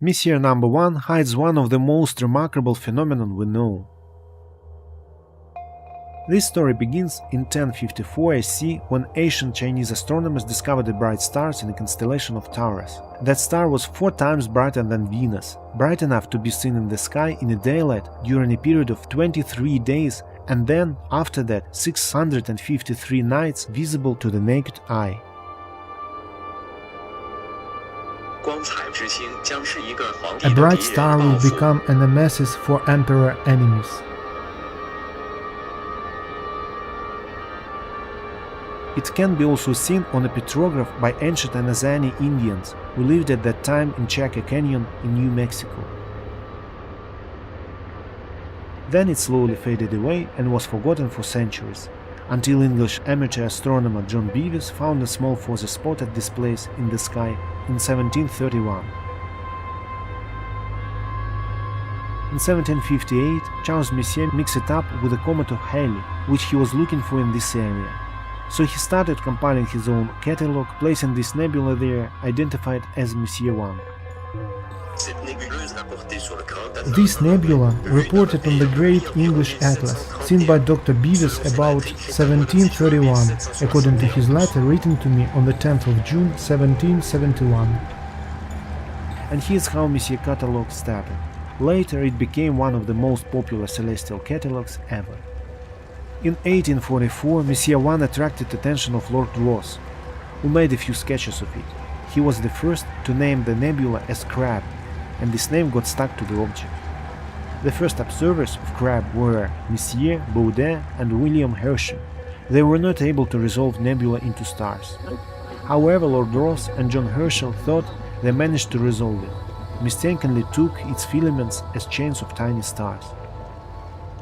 Messier number 1 hides one of the most remarkable phenomena we know. This story begins in 1054 AD when ancient Chinese astronomers discovered the bright stars in the constellation of Taurus. That star was 4 times brighter than Venus, bright enough to be seen in the sky in the daylight during a period of 23 days, and then, after that, 653 nights visible to the naked eye. A bright star will become a nemesis for emperor enemies. It can be also seen on a petrograph by ancient Amazoni Indians who lived at that time in Chaco Canyon in New Mexico. Then it slowly faded away and was forgotten for centuries, until English amateur astronomer John Bevis found a small fuzzy spot at this place in the sky in 1731. In 1758, Charles Messier mixed it up with the comet of Halley, which he was looking for in this area. So he started compiling his own catalog, placing this nebula there, identified as Messier 1. This nebula, reported on the Great English Atlas, seen by Dr. Bevis about 1731, according to his letter written to me on the 10th of June 1771. And here's how Messier catalog started. Later it became one of the most popular celestial catalogs ever. In 1844, Messier 1 attracted the attention of Lord Rosse, who made a few sketches of it. He was the first to name the nebula as Crab, and this name got stuck to the object. The first observers of Crab were Messier, Baudin, and William Herschel. They were not able to resolve nebula into stars. However, Lord Rosse and John Herschel thought they managed to resolve it, mistakenly took its filaments as chains of tiny stars.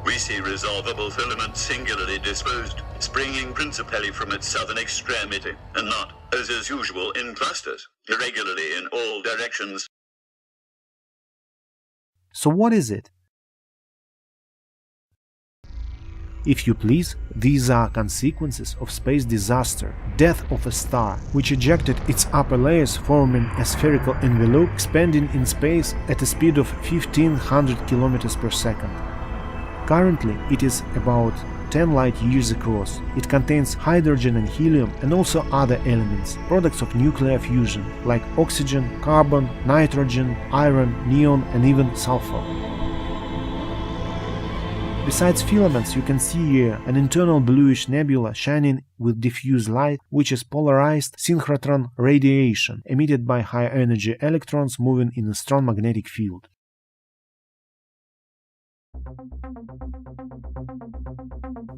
We see resolvable filaments singularly disposed, springing principally from its southern extremity, and not, as is usual, in clusters, irregularly in all directions. So what is it? If you please, these are consequences of space disaster, death of a star, which ejected its upper layers, forming a spherical envelope expanding in space at a speed of 1500 km per second. Currently, it is about 10 light-years across. It contains hydrogen and helium and also other elements, products of nuclear fusion, like oxygen, carbon, nitrogen, iron, neon, and even sulfur. Besides filaments, you can see here an internal bluish nebula shining with diffuse light, which is polarized synchrotron radiation emitted by high-energy electrons moving in a strong magnetic field.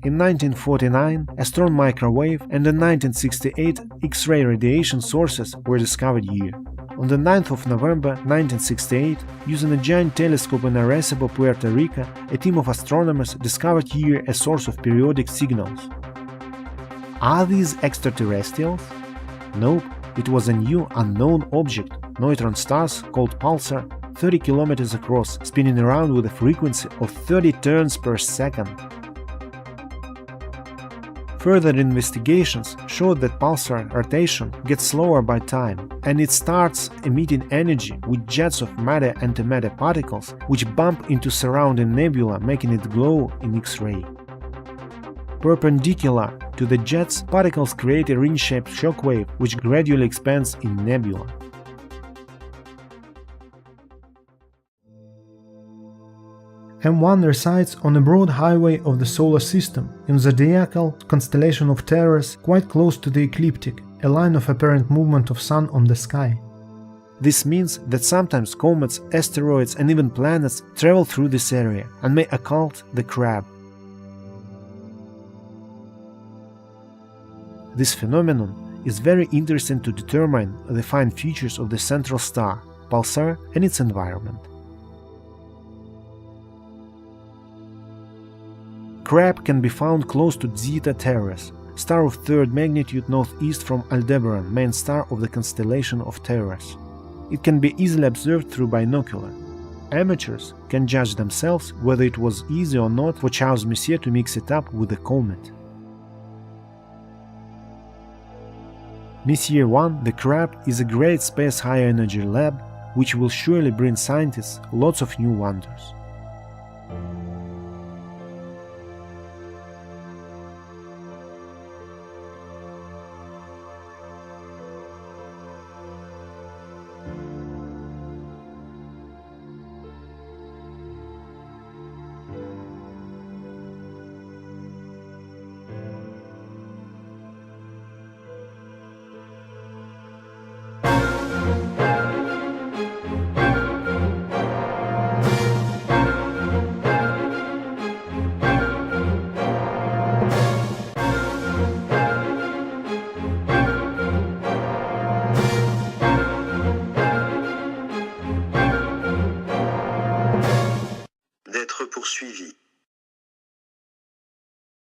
In 1949, a strong microwave and in 1968 X-ray radiation sources were discovered here. On the 9th of November 1968, using a giant telescope in Arecibo, Puerto Rico, a team of astronomers discovered here a source of periodic signals. Are these extraterrestrials? Nope, it was a new unknown object, neutron stars called pulsar, 30 kilometers across, spinning around with a frequency of 30 turns per second. Further investigations showed that pulsar rotation gets slower by time, and it starts emitting energy with jets of matter-antimatter particles which bump into surrounding nebula, making it glow in X-ray. Perpendicular to the jets, particles create a ring-shaped shockwave which gradually expands in nebula. M1 resides on a broad highway of the solar system, in the zodiacal constellation of Taurus, quite close to the ecliptic, a line of apparent movement of Sun on the sky. This means that sometimes comets, asteroids, and even planets travel through this area and may occult the Crab. This phenomenon is very interesting to determine the fine features of the central star, pulsar, and its environment. Crab can be found close to Zeta Taurus, star of third magnitude northeast from Aldebaran, main star of the constellation of Taurus. It can be easily observed through binocular. Amateurs can judge themselves whether it was easy or not for Charles Messier to mix it up with the comet. Messier 1, the Crab, is a great space high-energy lab which will surely bring scientists lots of new wonders.